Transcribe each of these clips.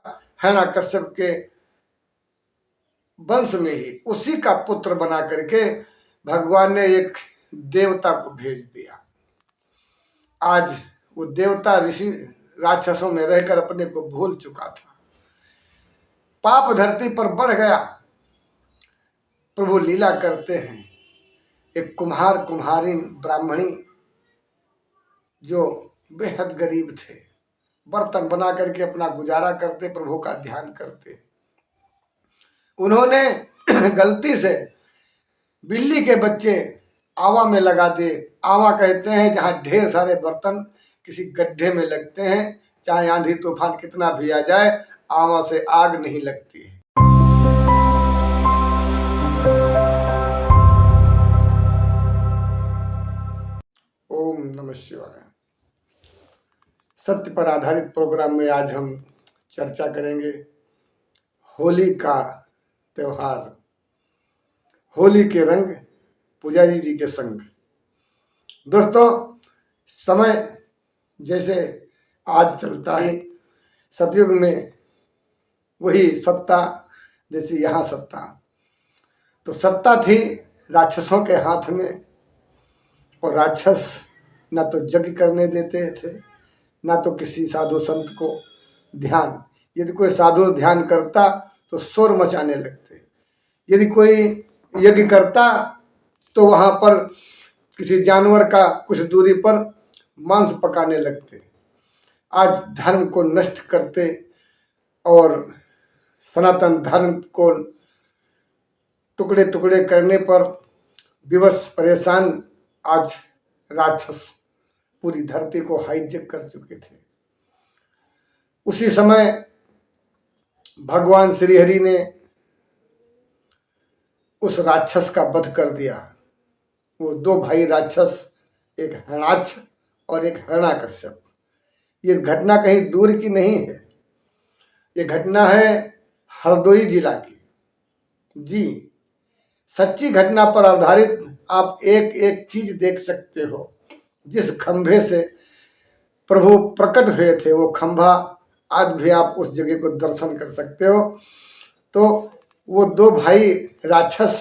हिरण्यकश्यप के वंश में ही उसी का पुत्र बना करके भगवान ने एक देवता को भेज दिया। आज वो देवता ऋषि राक्षसों में रहकर अपने को भूल चुका था, पाप धरती पर बढ़ गया। प्रभु लीला करते हैं, एक कुम्हार कुम्हारिन ब्राह्मणी जो बेहद गरीब थे, बर्तन बना करके अपना गुजारा करते, प्रभु का ध्यान करते। उन्होंने गलती से बिल्ली के बच्चे आवा में लगा दिए। आवा कहते हैं जहाँ ढेर सारे बर्तन किसी गड्ढे में लगते हैं, चाहे आंधी तूफान कितना भी आ जाए, आवा से आग नहीं लगती है। ओम नमः शिवाय। सत्य पर आधारित प्रोग्राम में आज हम चर्चा करेंगे होली का त्योहार, होली के रंग पुजारी जी के संग। दोस्तों, समय जैसे आज चलता है, सतयुग में वही सत्ता जैसी यहाँ सत्ता। तो सत्ता थी राक्षसों के हाथ में, और राक्षस ना तो यज्ञ करने देते थे, ना तो किसी साधु संत को ध्यान। यदि कोई साधु ध्यान करता तो शोर मचाने लगते, यदि कोई यज्ञ करता तो वहाँ पर किसी जानवर का कुछ दूरी पर मांस पकाने लगते। आज धर्म को नष्ट करते और सनातन धर्म को टुकड़े टुकड़े करने पर विवश परेशान आज राक्षस पूरी धरती को हाईजैक कर चुके थे। उसी समय भगवान श्री हरि ने उस राक्षस का वध कर दिया। वो दो भाई राक्षस, एक हिरण्याक्ष और एक हिरण्यकश्यप। ये घटना कहीं दूर की नहीं है, ये घटना है हरदोई जिला की। जी, सच्ची घटना पर आधारित आप एक एक चीज देख सकते हो। जिस खंभे से प्रभु प्रकट हुए थे वो खंभा आज भी आप उस जगह को दर्शन कर सकते हो। तो वो दो भाई राक्षस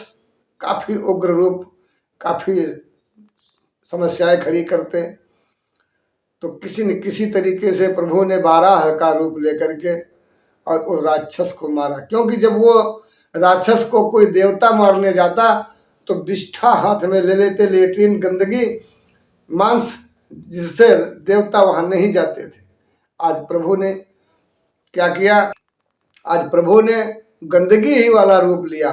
काफी उग्र रूप, काफी समस्याएं खड़ी करते। तो किसी न किसी तरीके से प्रभु ने बारह का रूप लेकर के और उस राक्षस को मारा। क्योंकि जब वो राक्षस को कोई देवता मारने जाता तो विष्ठा हाथ में ले लेते, लेट्रिन गंदगी मांस, जिससे देवता वहां नहीं जाते थे। आज प्रभु ने क्या किया? आज प्रभु ने गंदगी ही वाला रूप लिया,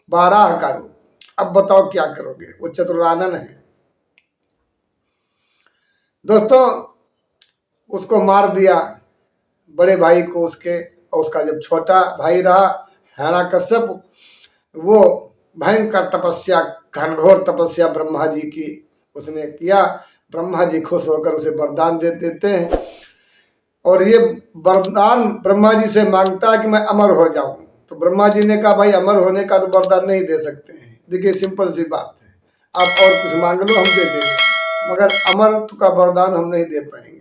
बारह का रूप। अब बताओ क्या करोगे? वो चतुरानन है दोस्तों। उसको मार दिया, बड़े भाई को उसके, और उसका जब छोटा भाई रहा हिरण्यकश्यप, वो भयंकर तपस्या, घनघोर तपस्या ब्रह्मा जी की उसने किया। ब्रह्मा जी खुश होकर उसे वरदान दे देते हैं, और ये वरदान ब्रह्मा जी से मांगता है कि मैं अमर हो जाऊं। तो ब्रह्मा जी ने कहा भाई अमर होने का तो वरदान नहीं दे सकते हैं। देखिए सिंपल सी बात है, आप और कुछ मांग लो हम दे देंगे, मगर अमर का वरदान हम नहीं दे पाएंगे।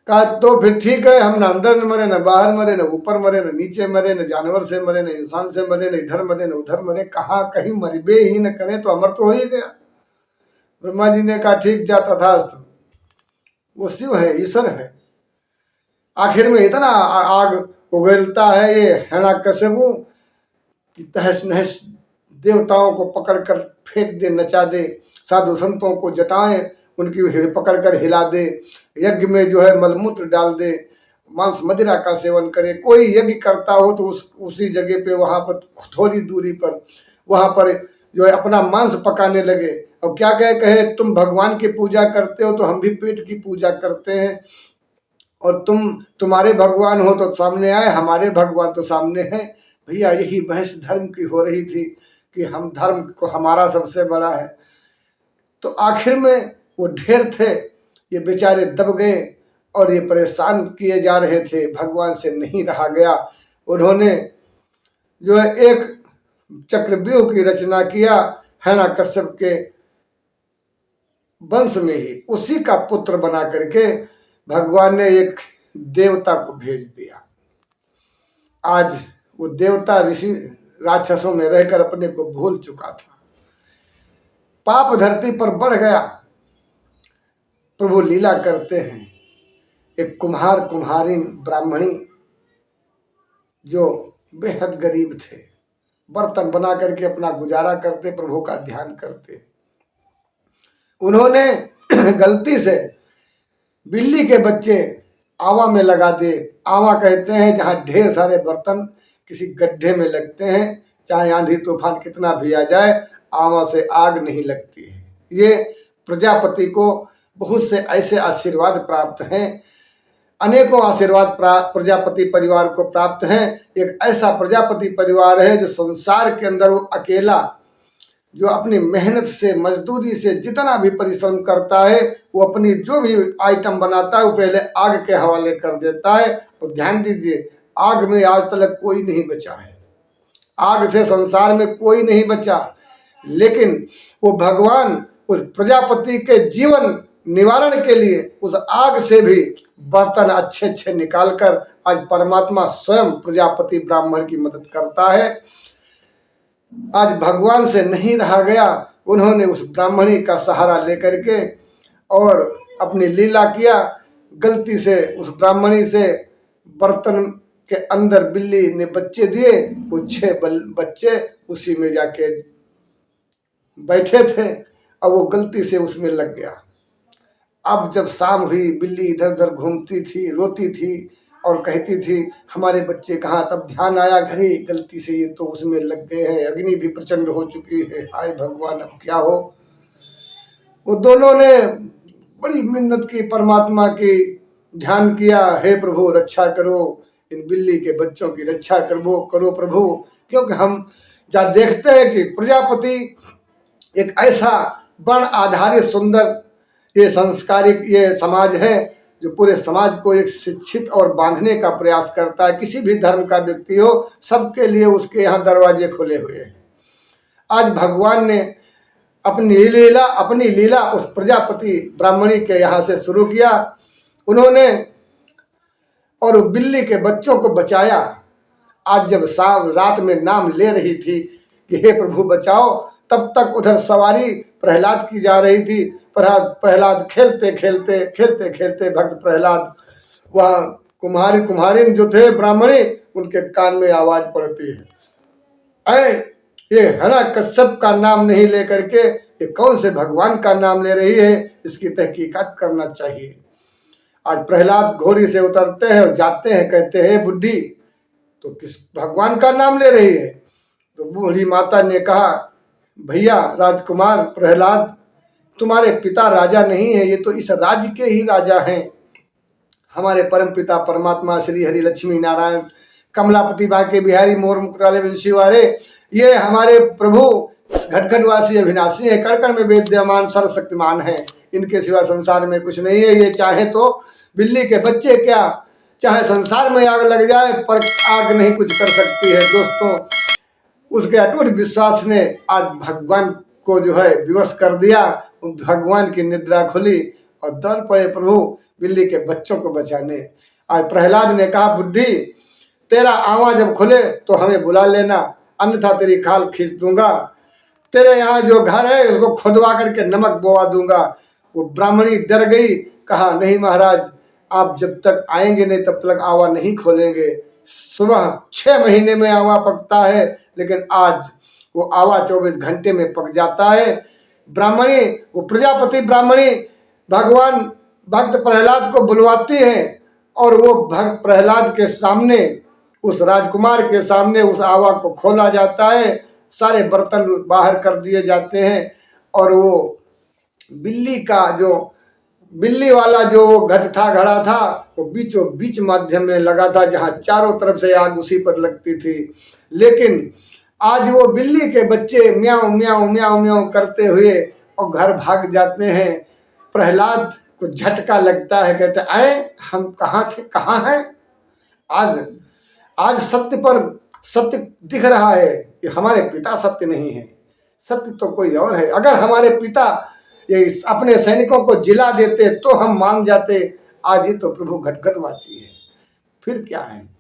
कहा तो फिर ठीक है, हम ना अंदर न मरे, न बाहर मरे, न ऊपर मरे, न नीचे मरे, न जानवर से मरे, न इंसान से मरे, न इधर मरे न उधर मरे, कहाँ कहीं मरबे ही न करें तो अमर तो हो ही गया। ब्रह्मा जी ने कहा ठीक जा तथास्तु। वो शिव है, ईश्वर है। आखिर में इतना आग उगलता है ये हिरण्यकश्यप कि तहस नहस देवताओं को पकड़कर फेंक दे, नचा दे, साधु संतों को जटाएं उनकी पकड़कर हिला दे, यज्ञ में जो है मलमूत्र डाल दे, मांस मदिरा का सेवन करे। कोई यज्ञ करता हो तो उसी जगह पे वहां पर थोड़ी दूरी पर वहां पर जो है अपना मांस पकाने लगे। और क्या कहे तुम भगवान की पूजा करते हो तो हम भी पेट की पूजा करते हैं, और तुम्हारे भगवान हो तो सामने आए, हमारे भगवान तो सामने है। भैया यही बहस धर्म की हो रही थी कि हम धर्म को हमारा सबसे बड़ा है। तो आखिर में वो ढेर थे, ये बेचारे दब गए और ये परेशान किए जा रहे थे, भगवान से नहीं रहा गया। उन्होंने जो है एक चक्रव्यूह की रचना किया। हिरण्यकश्यप के वंश में ही उसी का पुत्र बना करके भगवान ने एक देवता को भेज दिया। आज वो देवता ऋषि राक्षसों में रहकर अपने को भूल चुका था, पाप धरती पर बढ़ गया। प्रभु लीला करते हैं। एक कुम्हार कुम्हारिन ब्राह्मणी जो बेहद गरीब थे, बर्तन बना करके अपना गुजारा करते, प्रभु का ध्यान करते। उन्होंने गलती से बिल्ली के बच्चे आवा में लगा दिए। आवा कहते हैं जहाँ ढेर सारे बर्तन किसी गड्ढे में लगते हैं, चाहे आंधी तूफान कितना भी आ जाए, आवा से आग नहीं लगती है। ये प्रजापति को बहुत से ऐसे आशीर्वाद प्राप्त हैं, अनेकों आशीर्वाद प्रजापति परिवार को प्राप्त हैं। एक ऐसा प्रजापति परिवार है जो संसार के अंदर वो अकेला, जो अपनी मेहनत से मजदूरी से जितना भी परिश्रम करता है, वो अपनी जो भी आइटम बनाता है वो पहले आग के हवाले कर देता है। और ध्यान दीजिए, आग में आज तक कोई नहीं बचा है, आग से संसार में कोई नहीं बचा, लेकिन वो भगवान उस प्रजापति के जीवन निवारण के लिए उस आग से भी बर्तन अच्छे अच्छे निकालकर आज परमात्मा स्वयं प्रजापति ब्राह्मण की मदद करता है। आज भगवान से नहीं रहा गया, उन्होंने उस ब्राह्मणी का सहारा लेकर के और अपनी लीला किया। गलती से उस ब्राह्मणी से बर्तन के अंदर बिल्ली ने बच्चे दिए, वो 6 बच्चे उसी में जाके बैठे थे और वो गलती से उसमें लग गया। अब जब शाम हुई, बिल्ली इधर उधर घूमती थी, रोती थी और कहती थी हमारे बच्चे कहाँ। तब ध्यान आया, घरे गलती से ये तो उसमें लग गए हैं, अग्नि भी प्रचंड हो चुकी है, हाय भगवान अब क्या हो। वो दोनों ने बड़ी मिन्नत की, परमात्मा की ध्यान किया, हे प्रभु रक्षा करो, इन बिल्ली के बच्चों की रक्षा करो प्रभु। क्योंकि हम जहाँ देखते हैं कि प्रजापति एक ऐसा वर्ण आधारित सुंदर ये संस्कारिक ये समाज है जो पूरे समाज को एक शिक्षित और बांधने का प्रयास करता है। किसी भी धर्म का व्यक्ति हो, सबके लिए उसके यहाँ दरवाजे खुले हुए हैं। आज भगवान ने अपनी लीला उस प्रजापति ब्राह्मणी के यहाँ से शुरू किया। उन्होंने और बिल्ली के बच्चों को बचाया। आज जब शाम रात में नाम ले रही थी कि हे प्रभु बचाओ, तब तक उधर सवारी प्रहलाद की जा रही थी। प्रहलाद खेलते खेलते भक्त प्रहलाद, वह कुम्हारिन जो थे ब्राह्मणी, उनके कान में आवाज पड़ती है, ये हिरण्यकश्यप का नाम नहीं लेकर के ये कौन से भगवान का नाम ले रही है, इसकी तहकीकात करना चाहिए। आज प्रहलाद घोड़ी से उतरते हैं और जाते हैं, कहते हैं बुढ़ी तो किस भगवान का नाम ले रही है। तो बूढ़ी माता ने कहा, भैया राजकुमार प्रहलाद, तुम्हारे पिता राजा नहीं है, ये तो इस राज्य के ही राजा हैं। हमारे परम पिता परमात्मा श्री हरि लक्ष्मी नारायण कमलापति बांके बिहारी मोर मुकुराले वंशीवारे, ये हमारे प्रभु घटघटवासी अविनाशी है, कण में विद्यमान सर्वशक्तिमान है। इनके सिवा संसार में कुछ नहीं है। ये चाहे तो बिल्ली के बच्चे क्या, चाहे संसार में आग लग जाए, पर आग नहीं कुछ कर सकती है। दोस्तों, उसके अटूट विश्वास ने आज भगवान को जो है विवश कर दिया। भगवान की निद्रा खुली और दौड़ पड़े प्रभु बिल्ली के बच्चों को बचाने। आज प्रहलाद ने कहा, बुढ़ी तेरा आवा जब खुले तो हमें बुला लेना, अन्यथा तेरी खाल खींच दूंगा। तेरे यहाँ जो घर है उसको खुदवा करके नमक बोवा दूंगा। वो ब्राह्मणी डर गई, कहा नहीं महाराज, आप जब तक आएंगे नहीं तब तक आवा नहीं खोलेंगे। सुबह 6 महीने में आवा पकता है, लेकिन आज वो आवा 24 घंटे में पक जाता है। ब्राह्मणी, वो प्रजापति ब्राह्मणी भगवान भक्त प्रहलाद को बुलवाती है और वो भक्त प्रहलाद के सामने, उस राजकुमार के सामने उस आवा को खोला जाता है, सारे बर्तन बाहर कर दिए जाते हैं और वो बिल्ली वाला जो घट था, घड़ा था, वो बीचों बीच माध्यम में लगा था, जहाँ चारों तरफ से आग उसी पर लगती थी। लेकिन आज वो बिल्ली के बच्चे म्याऊं म्याऊं म्याऊं म्याऊं करते हुए और घर भाग जाते हैं। प्रहलाद को झटका लगता है, कहते आए हम कहाँ थे, कहाँ हैं। आज सत्य पर सत्य दिख रहा है कि हमारे पिता सत्य नहीं है, सत्य तो कोई और है। अगर हमारे पिता ये अपने सैनिकों को जिला देते तो हम मान जाते। आज ये तो प्रभु घटघटवासी है। फिर क्या है?